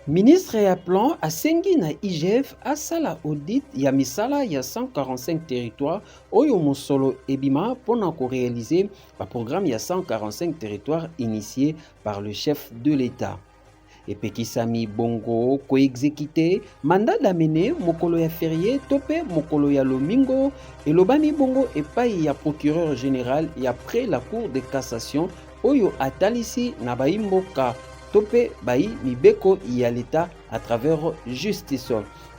Ministre ya plan asengi na IGF asala audit ya misala ya 145 territoires oyo mosolo ebima mpona koréaliser baprogramme ya 145 territoires initiés par le chef de l'État. Epekisami bongo koexécuter mandat d'amener mokolo ya férié tope mokolo ya lomingo elobami bongo epai ya procureur général ya près la cour de cassation oyo atalisi na baimboka tope bai mibeko ya l'État à travers justice.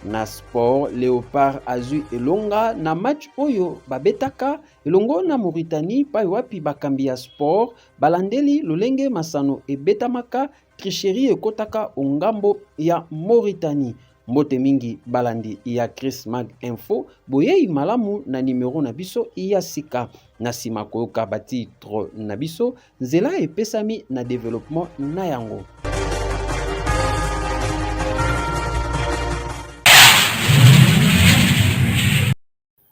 Na sport, Léopard azui elonga na match oyo babetaka elongo na Mauritanie pa wapi bakambi ya sport balandeli lolenge masano ebetamaka tricherie ekotaka ongambo ya Mauritanie. Mbote mingi balandi ya Chris Mag Info boyei malamu na numero na biso ya sika na sima koyoka batitre na biso nzela epesami na développement na yango.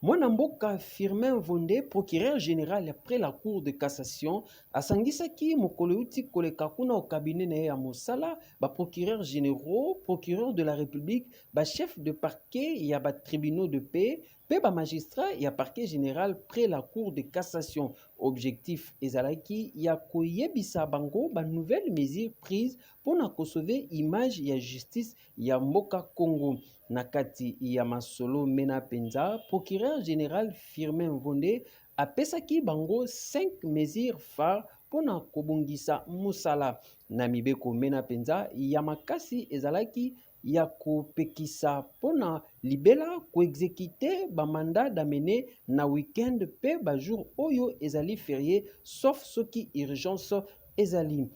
Mwana mboka Firmin Vondé, procureur général après la cour de cassation, asangisaki mokolo uti koleka kuna au cabinet na ya mosala, ba procureur généraux, procureur de la République, ba chef de parquet ya ba tribunaux de paix, pe ba magistrat ya parquet général près la cour de cassation. Objectif ezalaki ya koyebisa bango ba nouvelles mesures prises pour na sauver image ya justice ya mboka Congo. Nakati ya masolo mena penza, procureur général Firmin Vondé apesaki bango 5 mesures phares pona kobongisa musala. Na mibeko mena penza ya makasi ezalaki ya kopekisa pona libela koexécuter ba mandat d'amener na week-end pe ba jour oyo ezali férié sauf soki urgence ezali.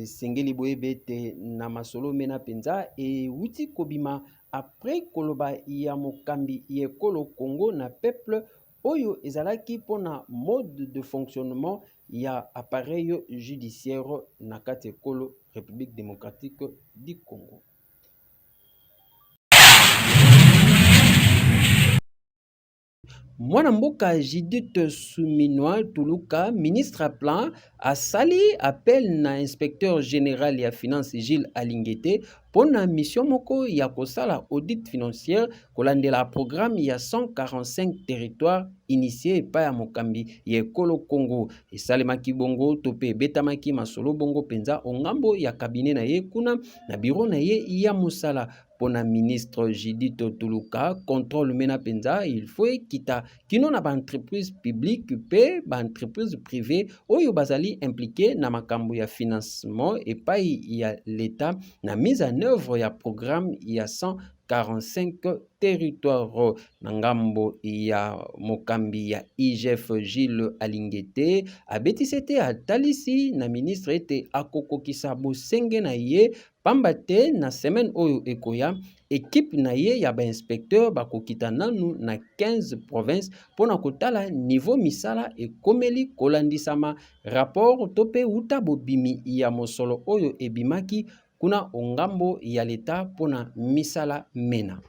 Sengeli boyebete na masolo mena penza e wuti kobima après koloba ya mokambi ya ekolo Congo na peuple oyo ezalaki pona mode de fonctionnement ya appareil judiciaire na kati ekolo République démocratique du Congo. Mwana mboka Judith Suminwa Tuluka, ministre à plan, a sali appel na inspecteur général ya finance Gilles Alingete pona mission moko ya kosala audit financière kolandela programme ya 145 territoires initié pa ya mokambi ya ekolo Congo. Esalemaki bongo tope betamaki masolo bongo penza ongambo ya cabinet na ye kuna na bureau na ye ya mosala. Pona ministre Judith Tuluka, contrôle mena penza, il faut kita kino na ba entreprise publique pe ba entreprise privée oyo bazali impliqué na makambo ya financement epai ya l'État na mise en œuvre ya programme ya 145 territoires. Nangambo ya mokambi ya IGF Gilles Alingete abetisete atalisi na ministre ete akokokisa bosenge na ye pamba te na semaine oyo ekoya équipe na ye ya ba inspecteur bakokita nanu na 15 provinces pona kotala niveau misala ekomeli kolandisama rapport tope uta bobimi ya mosolo oyo ebimaki kuna ongambo ya l'État pona misala mena.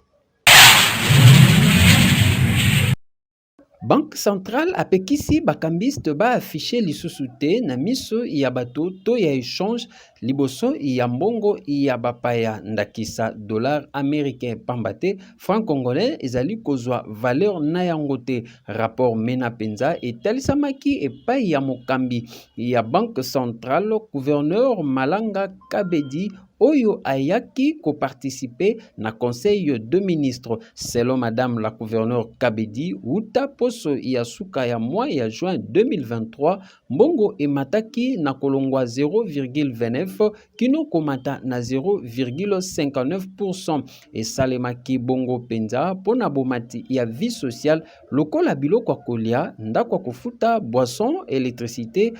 Banque centrale apekisi bakambiste ba affiché lisusu te na miso ya bato to ya échange liboso ya mbongo ya bapaya ndakisa dollar américain pambate franc congolais ezali kozwa valeur na yango te. Rapport mena penza etalisamaki epai ya mokambi ya banque centrale gouverneur Malanga Kabedi oyo ayaki koparticiper na conseil de ministre. Selon madame la gouverneure Kabedi, uta poso ya suka ya mois ya juin 2023, mbongo emataki na kolongwa 0,29 kino komata na 0,59%. Esalemaki bongo penza pona bomati ya vie sociale lokola biloko kolia, ndako kofuta, boisson, électricité,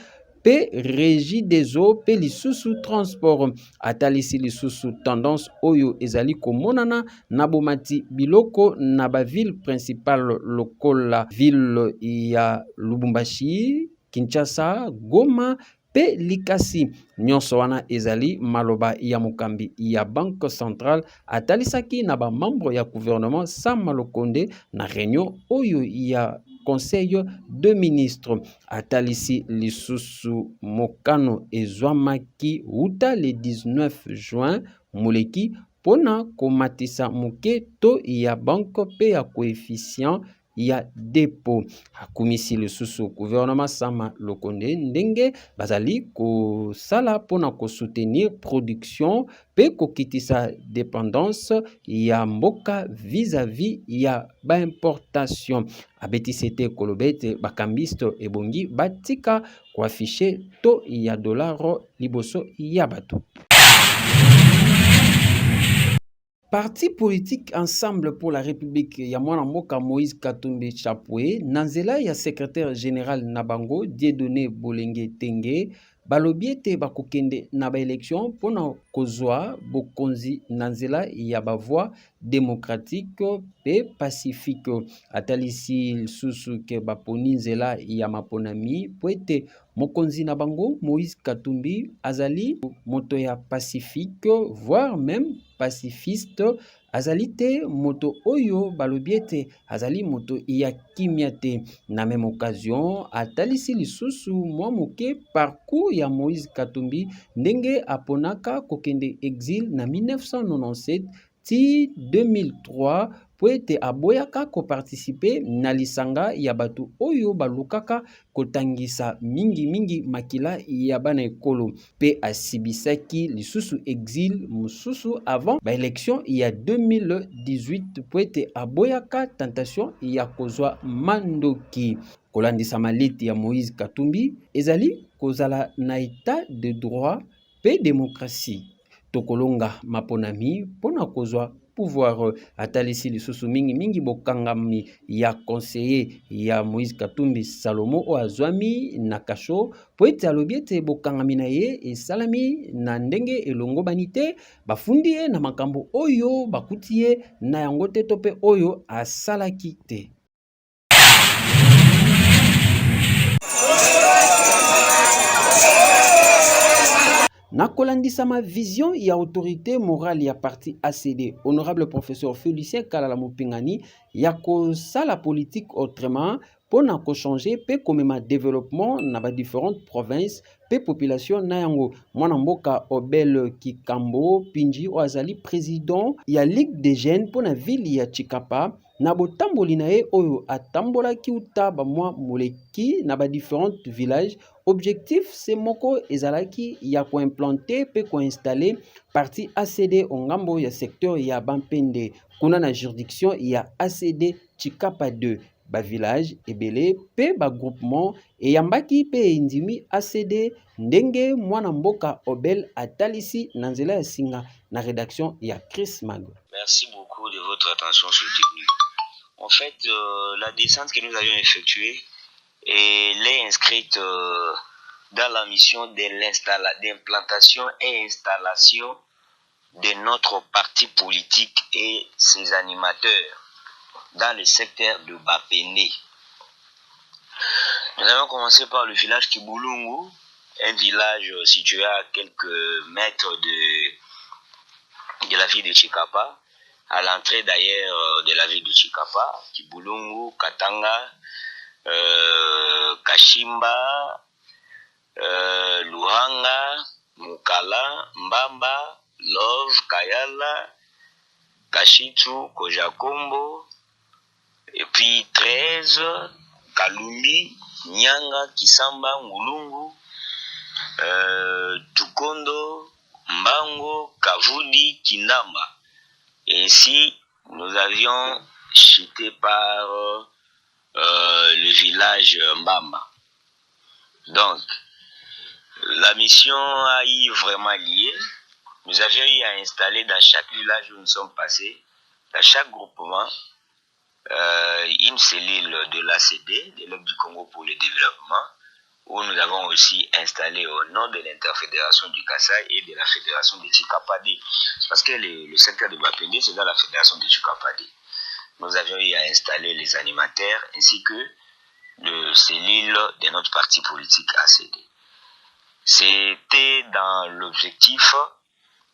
pe régie des eaux pe lisusu transport. Atalisi lisusu tendance oyo ezali komonana na bomati biloko na ba ville principale lokola ville ya Lubumbashi, Kinshasa, Goma pe Likasi. Nyonso wana ezali maloba ya mokambi ya banque centrale atalisaki na ba membre ya gouvernement Sama Lokonde na réunion oyo ya conseil de ministres. Atalisi lisusu mokano ezwamaki uta le 19 juin muleki pona komatisa muke to ya banque pe ya coefficient ya dépôt. Akumisi lisusu gouvernement Sama Lokonde ndenge bazali kosala pona soutenir production pe kokitisa dépendance ya mboka vis-à-vis ya ba importation. Abetisi ete kolobete bakambiste ebongi batika koafishe to ya dolaro liboso ya bato. Parti politique Ensemble pour la République ya mwana mboka Moïse Katumbi Chapwe nanzela ya secrétaire général Nabango Dieudonné Bolenge Tenge balobi ete bakokende na ba élection pona kozwa bokonzi nanzela ya bavoi démocratique pe pacifique. Atalisi lisusu ke baponi nzela ya maponami po ete mokonzi na bango Moïse Katumbi azali moto ya pacifique voire même pacifiste, azali te moto oyo balobi ete azali moto ya kimia te. Na même occasion atalisi lisusu mwa moke parcours ya Moïse Katumbi ndenge aponaka kokende exil na 1997 ti 2003 po ete aboyaka koparticipe na lisanga ya bato oyo balukaka kotangisa mingi makila ya bana ekolo pe asibisaki lisusu exil mususu avant ba élection ya 2018 po ete aboyaka tentation ya kozwa mandoki. Kolandisa maliti ya Moïse Katumbi ezali kozala na état de droit pe démocratie. Tokolonga maponami pona kozwa pouvoir. Atalisi lisusu mingi bokangami ya conseiller ya Moïse Katumbi Salomo o azwami na kasho po ete alobi ete bokangami na ye esalami na ndenge elongobani te, bafundi ye na makambo oyo bakuti ye na yango te to pe oyo asalaki te. Na kolandisa ma vision ya autorité morale ya parti ACD, honorable professeur Félicien Kalala Mupingani, ya kosala politique autrement pona ko changer pe komema développement na ba différentes provinces pe population na yango. Mwana mboka Obel Kikambo Pinji oazali président ya Ligue des Jeunes pona ville ya Chikapa na botamboli na ye oyo atambolaki uta ba mwa moleki na ba différentes villages. Objectif c'est moko ezalaki ya ko implanter pe ko installer parti ACD ongambo ya secteur ya Bampende kuna na juridiction ya ACD Chikapa 2 ba village ebele pe ba groupement eyambaki pe indimi ACD ndenge mwana mboka Obel atalisi na nzela ya singa na rédaction ya Chris Mago. Merci beaucoup de votre attention soutenue. En fait, la descente que nous avions effectuée elle est inscrite dans la mission d'implantation et installation de notre parti politique et ses animateurs dans le secteur de Bapende. Nous avons commencé par le village Kibulungu, un village situé à quelques mètres de la ville de Chikapa, à l'entrée d'ailleurs de la ville de Chikapa, Kibulungu, Katanga, Kashimba, Luhanga, Mukala, Mbamba, Love, Kayala, Kashitu, Kojakombo, et puis 13, Kalumbi, Nyanga, Kisamba, Ngulungu, Tukondo, Mbango, Kavudi, Kindamba. Et ici, nous avions chuté par le village Mbamba. Donc, la mission a eu vraiment lié. Nous avions eu à installer dans chaque village où nous sommes passés, dans chaque groupement, une cellule de l'ACD, de l'Aide du Congo pour le développement, où nous avons aussi installé au nom de l'interfédération du Kasaï et de la fédération de Chikapade. Parce que le secteur de Bapende, c'est dans la fédération de Chikapade. Nous avions eu à installer les animateurs ainsi que le cellule de notre parti politique ACD. C'était dans l'objectif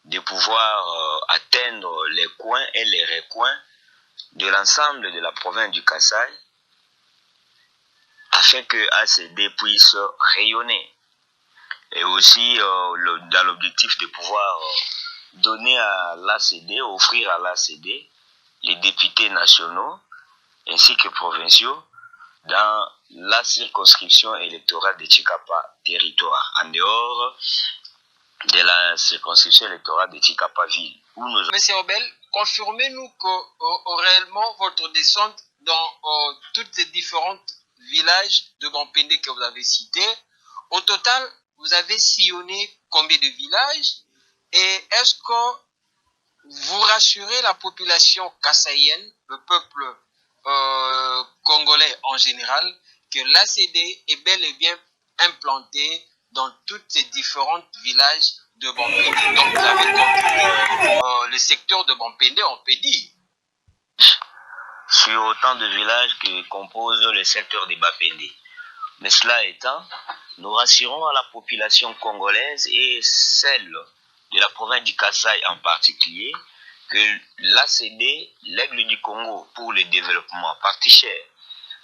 de pouvoir atteindre les coins et les recoins de l'ensemble de la province du Kasaï afin que ACD puisse rayonner et aussi dans l'objectif de pouvoir donner à l'ACD, offrir à l'ACD les députés nationaux ainsi que provinciaux dans la circonscription électorale de Tchikapa territoire, en dehors de la circonscription électorale de Tchikapa ville. Monsieur Obel, confirmez-nous que réellement votre descente dans toutes les différentes villages de Bampende que vous avez cités, au total, vous avez sillonné combien de villages et est-ce que vous rassurez la population kassaïenne, le peuple congolais en général, que l'ACD est bel et bien implanté dans tous ces différents villages de Bampende. Donc vous avez conquis le secteur de Bampende, on peut dire. Sur autant de villages que composent le secteur de Bampende. Mais cela étant, nous rassurons à la population congolaise et celle de la province du Kasaï en particulier que l'ACD, l'Aigle du Congo pour le développement, parti cher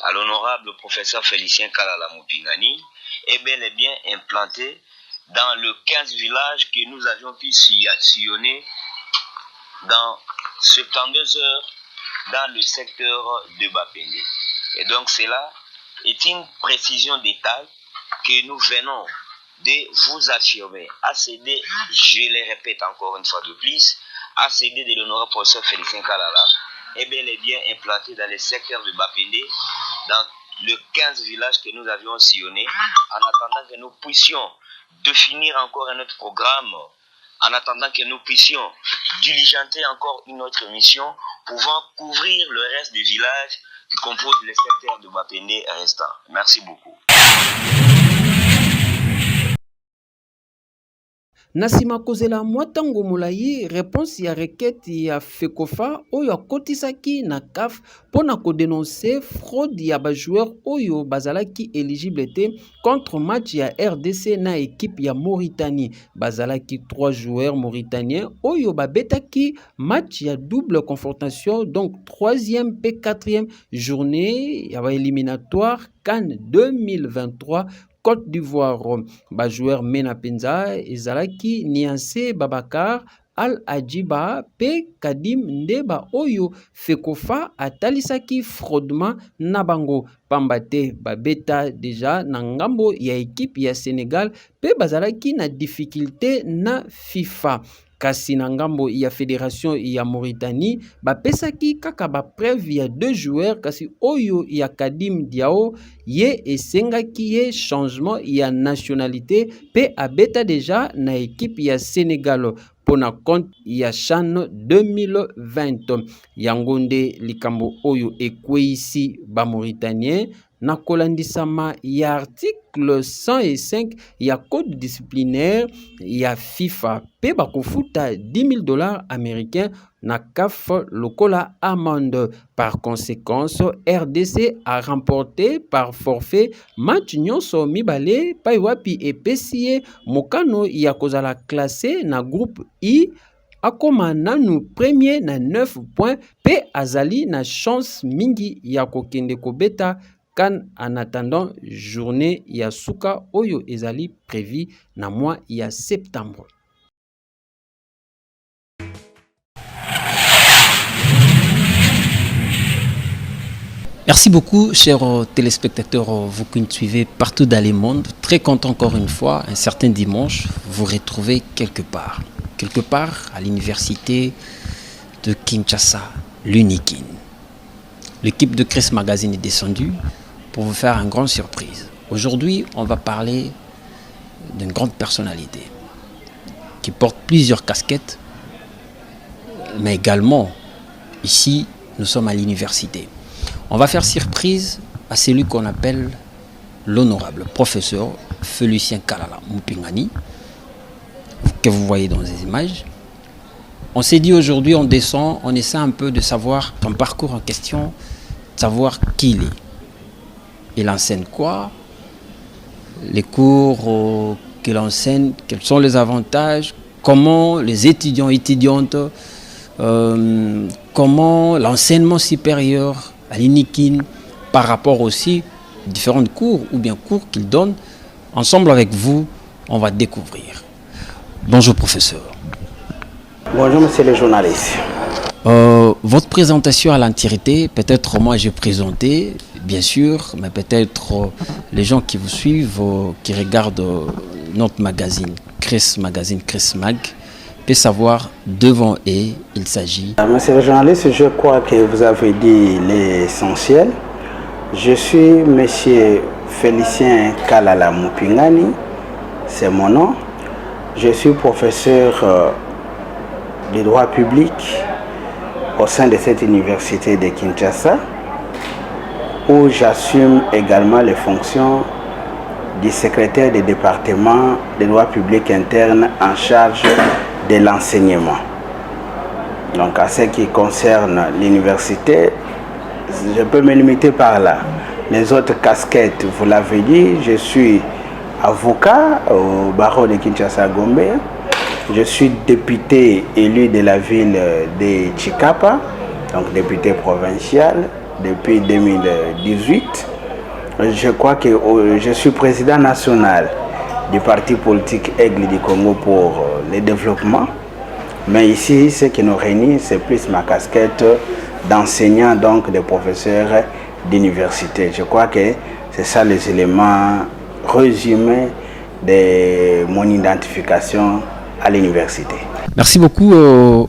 à l'honorable professeur Félicien Kalala Mupingani, est bel et bien implanté dans le 15 villages que nous avions pu sillonner dans 72 heures dans le secteur de Bampende. Et donc cela est une précision détail que nous venons de vous affirmer. ACD, je le répète encore une fois de plus, ACD de l'honorable professeur Félicien Kalala est bel et bien implanté dans le secteur de Bampende, dans le 15 villages que nous avions sillonnés, en attendant que nous puissions définir encore un autre programme, en attendant que nous puissions diligenter encore une autre mission, pouvant couvrir le reste des villages qui composent le secteur de Bampende restant. Merci beaucoup. Nasima kozela mwatango mulayi réponse ya requête ya FECOFA oyo akotisaki na CAF pona ko dénoncer fraude ya ba joueur oyo bazalaki éligible te contre match ya RDC na équipe ya Mauritanie. Bazalaki 3 joueurs mauritaniens oyo babetaki match ya double confrontation, donc 3e et 4e journée ya ba éliminatoire CAN 2023 Côte d'Ivoire. Ba joueur Mena Penza ezalaki Niancé Babacar Al Adjiba pe Kadim Ndeba oyo FECOFA atalisaki fraudement na bango. Pambate babeta deja na ngambo ya équipe ya Sénégal pe bazalaki na difficulté na FIFA. Kasi na ngambo ya fédération ya Mauritanie bapesaki kaka ba preuve ya 2 joueurs kasi oyo ya Kadim Diao ye esengaki ye changement ya nationalité pe abeta deja na équipe ya Sénégal pona compte ya CHAN 2020. Yango nde likambo oyo ekweisi ba Mauritanien na kolandisama ya article 105 ya code disciplinaire ya FIFA pe bakofuta $10,000 américains na CAF lokola amende. Par conséquence, RDC a remporté par forfait match nyonso mibale pa wapi epesi mokano ya kozala classé na groupe I akoma nanu premier na 9 points pe azali na chance mingi ya kokende kobeta CAN en attendant journée ya suka oyo ezali prévu na mois ya septembre. Merci beaucoup, chers téléspectateurs, vous qui nous suivez partout dans le monde. Très content encore une fois, un certain dimanche, vous retrouvez quelque part à l'université de Kinshasa, l'Unikin. L'équipe de Chris Magazine est descendue pour vous faire une grande surprise. Aujourd'hui, on va parler d'une grande personnalité qui porte plusieurs casquettes, mais également, ici, nous sommes à l'université. On va faire surprise à celui qu'on appelle l'honorable professeur Félicien Kalala Mupingani, que vous voyez dans les images. On s'est dit aujourd'hui, on descend, on essaie un peu de savoir son parcours en question, de savoir qui il est. Il enseigne quoi, les cours qu'il enseigne, quels sont les avantages, comment les étudiantes, comment l'enseignement supérieur à l'Unikin par rapport aussi aux différents cours ou bien cours qu'il donne. Ensemble avec vous, on va découvrir. Bonjour professeur. Bonjour monsieur le journaliste. Votre présentation à l'entièreté, peut-être moi j'ai présenté, bien sûr, mais peut-être les gens qui vous suivent, qui regardent notre magazine, Chris Magazine, Chris Mag, peuvent savoir devant et il s'agit. Monsieur le journaliste, je crois que vous avez dit l'essentiel. Je suis monsieur Félicien Kalala Mupingani, c'est mon nom. Je suis professeur de droit public au sein de cette université de Kinshasa, où j'assume également les fonctions du secrétaire du département de droit public interne en charge de l'enseignement. Donc à ce qui concerne l'université, je peux me limiter par là. Les autres casquettes, vous l'avez dit, je suis avocat au barreau de Kinshasa-Gombe. Je suis député élu de la ville de Chikapa, donc député provincial depuis 2018. Je crois que je suis président national du parti politique Aigle du Congo pour le développement. Mais ici, ce qui nous réunit, c'est plus ma casquette d'enseignant, donc de professeur d'université. Je crois que c'est ça les éléments résumés de mon identification à l'université. Merci beaucoup,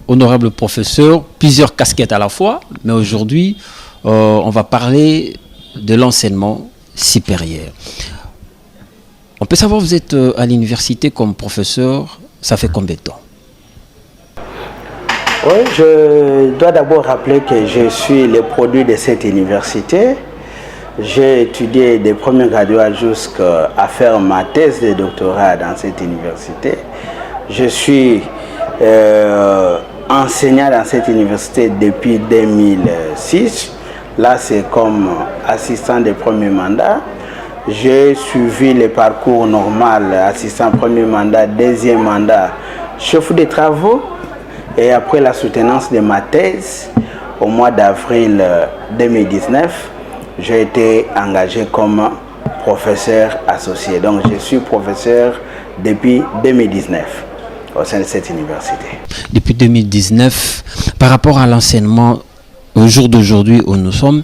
honorable professeur. Plusieurs casquettes à la fois, mais aujourd'hui, on va parler de l'enseignement supérieur. On peut savoir, vous êtes à l'université comme professeur, ça fait combien de temps? Oui, je dois d'abord rappeler que je suis le produit de cette université. J'ai étudié des premiers graduats jusqu'à faire ma thèse de doctorat dans cette université. Je suis enseignant dans cette université depuis 2006. Là, c'est comme assistant de premier mandat. J'ai suivi le parcours normal, assistant premier mandat, deuxième mandat, chef de travaux. Et après la soutenance de ma thèse, au mois d'avril 2019, j'ai été engagé comme professeur associé. Donc, je suis professeur depuis 2019 au sein de cette université. Depuis 2019, par rapport à l'enseignement, au jour d'aujourd'hui où nous sommes,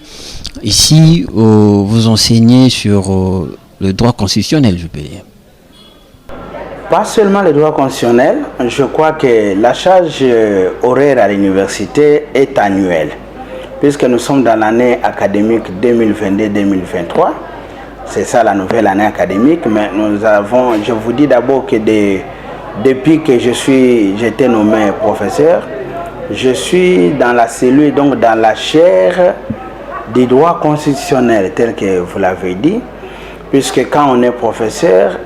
ici, vous enseignez sur le droit constitutionnel, je peux dire. Pas seulement le droit constitutionnel, je crois que la charge horaire à l'université est annuelle, puisque nous sommes dans l'année académique 2022-2023. C'est ça la nouvelle année académique, mais nous avons, je vous dis d'abord que depuis que j'étais nommé professeur, je suis dans la cellule, donc dans la chaire des droits constitutionnels, tel que vous l'avez dit, puisque quand on est professeur,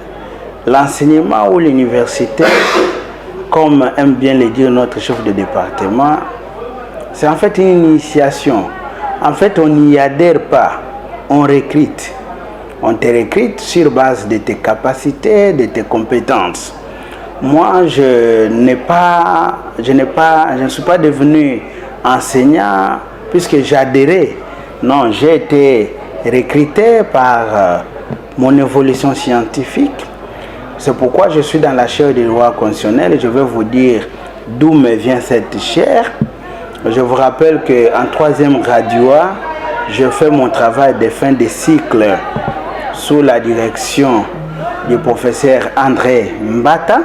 l'enseignement ou l'université, comme aime bien le dire notre chef de département, c'est en fait une initiation. En fait, on n'y adhère pas, on recrute. On te recrute sur base de tes capacités, de tes compétences. Moi, je ne suis pas devenu enseignant puisque j'adhérais. Non, j'ai été recruté par mon évolution scientifique. C'est pourquoi je suis dans la chaire des droits constitutionnels et je vais vous dire d'où me vient cette chaire. Je vous rappelle qu'en troisième graduat, je fais mon travail de fin de cycle sous la direction du professeur André Mbata.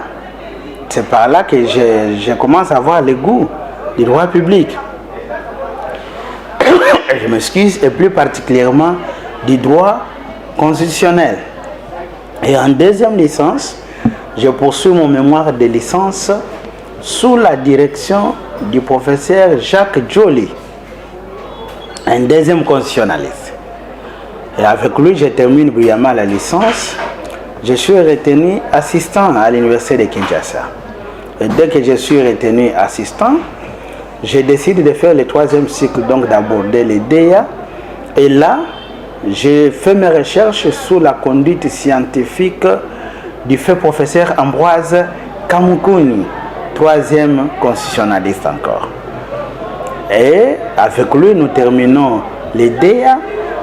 C'est par là que je commence à avoir le goût du droit public. Je m'excuse, et plus particulièrement du droit constitutionnel. Et en deuxième licence, je poursuis mon mémoire de licence sous la direction du professeur Jacques Joly, un deuxième constitutionnaliste. Et avec lui, je termine brillamment la licence. Je suis retenu assistant à l'université de Kinshasa. Et dès que je suis retenu assistant, je décide de faire le troisième cycle, donc d'aborder les DEA. Et là, j'ai fait mes recherches sous la conduite scientifique du fait professeur Ambroise Kamukuni, troisième constitutionnaliste encore. Et avec lui, nous terminons les DEA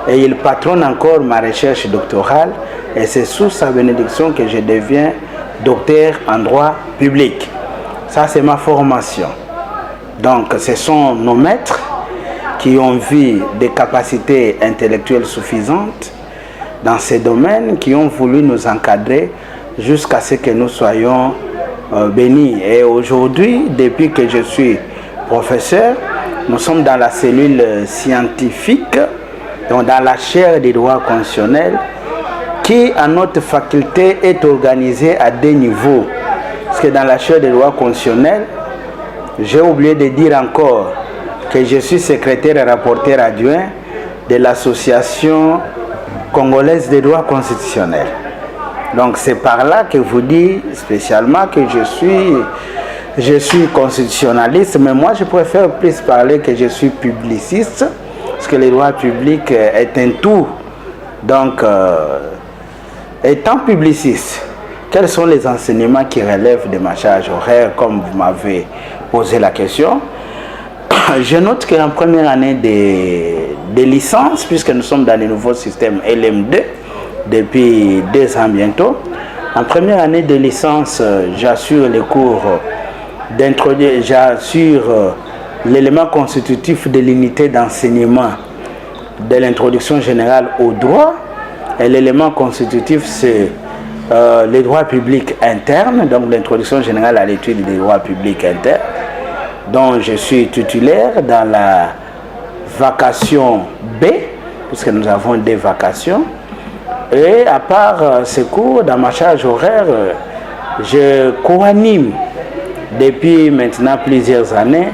et il patronne encore ma recherche doctorale. Et c'est sous sa bénédiction que je deviens docteur en droit public. Ça, c'est ma formation. Donc, ce sont nos maîtres qui ont vu des capacités intellectuelles suffisantes dans ces domaines, qui ont voulu nous encadrer jusqu'à ce que nous soyons bénis. Et aujourd'hui, depuis que je suis professeur, nous sommes dans la cellule scientifique, donc dans la chaire des droits constitutionnels, qui, à notre faculté, est organisée à 2 niveaux. Parce que dans la chaire des droits constitutionnels, j'ai oublié de dire encore que je suis secrétaire et rapporteur adjoint de l'Association congolaise des droits constitutionnels. Donc c'est par là que vous dites spécialement que je suis constitutionnaliste, mais moi je préfère plus parler que je suis publiciste, parce que le droit public est un tout. Donc, étant publiciste, quels sont les enseignements qui relèvent de ma charge horaire, comme vous m'avez posé la question? Je note qu'en première année de licence, puisque nous sommes dans le nouveau système LM2 depuis 2 ans bientôt, en première année de licence, j'assure les cours d'introduction, j'assure l'élément constitutif de l'unité d'enseignement de l'introduction générale au droit. Et l'élément constitutif, c'est les droits publics internes, donc l'introduction générale à l'étude des droits publics internes, dont je suis titulaire dans la vacation B, puisque nous avons des vacations. Et à part ces cours, dans ma charge horaire, je co-anime depuis maintenant plusieurs années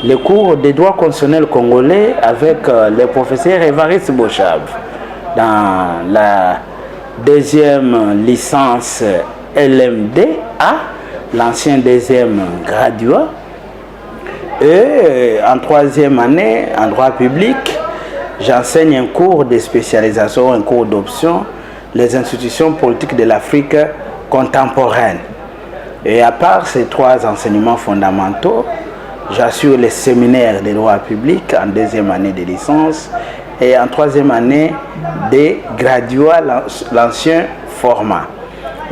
les cours des droits constitutionnels congolais avec le professeur Évariste Bochab dans la 2e licence LMDA, l'ancien 2e graduat. Et en 3e année, en droit public, j'enseigne un cours de spécialisation, un cours d'option, les institutions politiques de l'Afrique contemporaine. Et à part ces 3 enseignements fondamentaux, j'assure les séminaires de droit public en 2e année de licence et en 3e année de graduat, l'ancien format.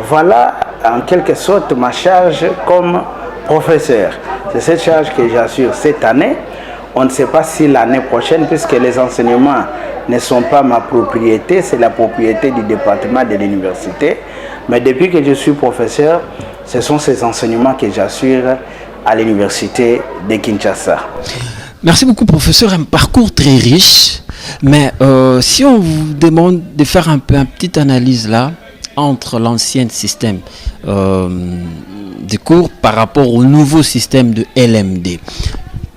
Voilà en quelque sorte ma charge comme professeur. C'est cette charge que j'assure cette année. On ne sait pas si l'année prochaine, puisque les enseignements ne sont pas ma propriété, c'est la propriété du département de l'université. Mais depuis que je suis professeur, ce sont ces enseignements que j'assure à l'université de Kinshasa. Merci beaucoup, professeur. Un parcours très riche. Mais si on vous demande de faire une petite analyse là, entre l'ancien système de cours par rapport au nouveau système de LMD,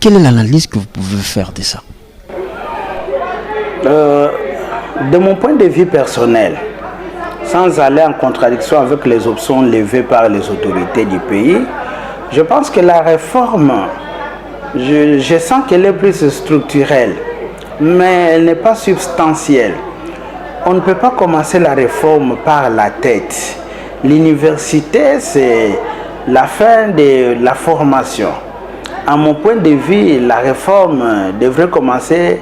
quelle est l'analyse que vous pouvez faire de ça? De mon point de vue personnel, sans aller en contradiction avec les options levées par les autorités du pays, je pense que la réforme, je sens qu'elle est plus structurelle, mais elle n'est pas substantielle. On ne peut pas commencer la réforme par la tête. L'université, c'est la fin de la formation. À mon point de vue, la réforme devrait commencer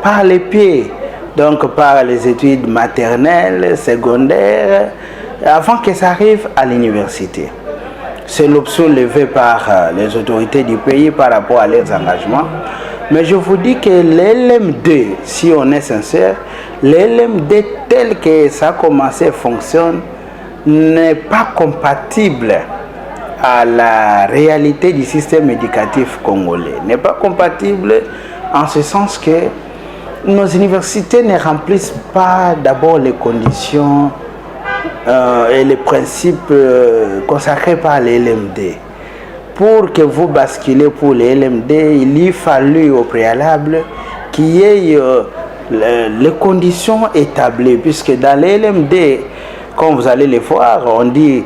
par les pieds, donc par les études maternelles, secondaires, avant que ça arrive à l'université. C'est l'option levée par les autorités du pays par rapport à leurs engagements. Mais je vous dis que l'LM2, si on est sincère, l'LM2 tel que ça a commencé fonctionne n'est pas compatible à la réalité du système éducatif congolais. N'est pas compatible en ce sens que nos universités ne remplissent pas d'abord les conditions et les principes consacrés par les LMD. Pour que vous basculez pour les LMD, il y fallu au préalable qu'il y ait les conditions établies, puisque dans les LMD, comme vous allez les voir, on dit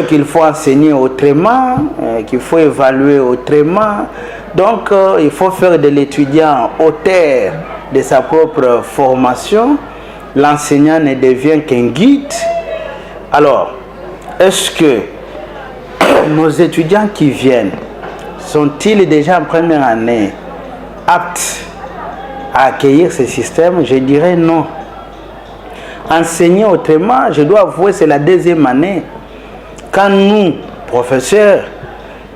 qu'il faut enseigner autrement, qu'il faut évaluer autrement. Donc, il faut faire de l'étudiant auteur de sa propre formation. L'enseignant ne devient qu'un guide. Alors, est-ce que nos étudiants qui viennent sont-ils déjà en première année aptes à accueillir ce système? Je dirais non. Enseigner autrement, je dois avouer, c'est la 2e année. Quand nous, professeurs,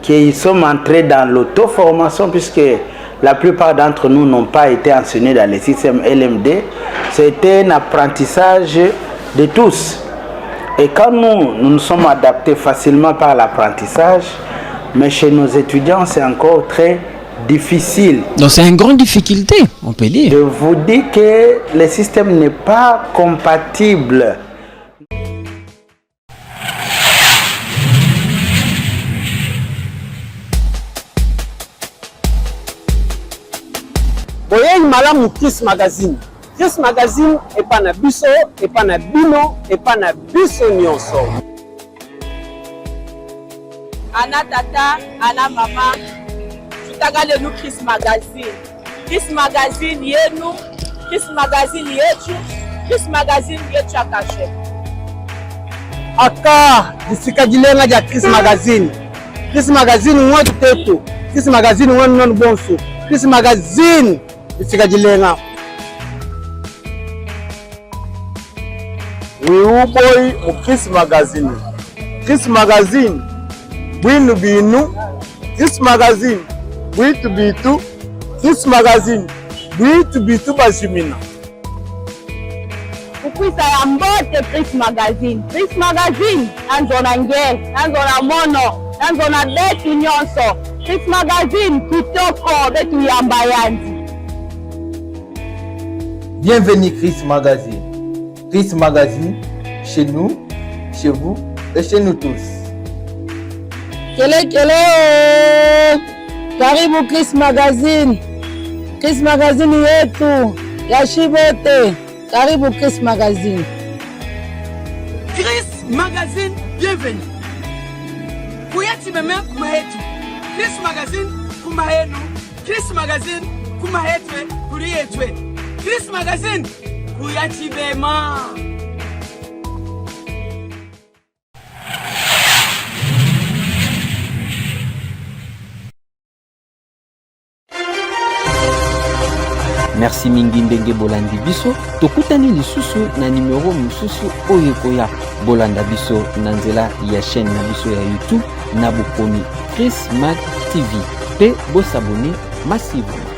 qu'ils sont entrés dans l'auto-formation, puisque la plupart d'entre nous n'ont pas été enseignés dans le système LMD. C'était un apprentissage de tous. Et quand nous nous sommes adaptés facilement par l'apprentissage, mais chez nos étudiants, c'est encore très difficile. Donc c'est une grande difficulté, on peut dire. Je vous dis que le système n'est pas compatible. Boye malamu Chris Magazine. Chris Magazine est pas na biso, et pas na bino, et pas na biso nyonso. Ana tata, ana mama, tutagale nous Chris Magazine. Chris Magazine yenu, Chris Magazine yetu, Chris Magazine yetu akache. Aka disikajilenga ja Chris Magazine. Chris Magazine mwetu tetu. Chris Magazine wenu non bonso. Chris Magazine disikajilenga. Wiuboy mu Chris Magazine. Chris Magazine bwinu binu. Chris Magazine bwitu bitu. Chris Magazine bwitu bitu bashimina. Kukwisa ya mbote Chris Magazine. Chris Magazine nanzo na nge, nanzo na mono, nanzo na betu nyonso. Chris Magazine kitoko betu yamba yanzi. Bienvenue Chris Magazine. Chris Magazine, chez nous, chez vous et chez nous tous. Kele karibu Chris Magazine. Chris Magazine yetu ya shibote. Karibu Chris Magazine. Chris Magazine, bienvenue. Kuyati meme kuma yetu. Chris Magazine kuma yenu. Chris Magazine kuma hetwe kuri yetwe. Chris Magazine kuyati bema. Merci mingi ndenge bolandi biso. Tokutani lisusu na numero mususu oyo koya bolanda biso na nzela ya chaîne na biso ya YouTube na bokomi Chris Mag TV. Pe bosabone massivement.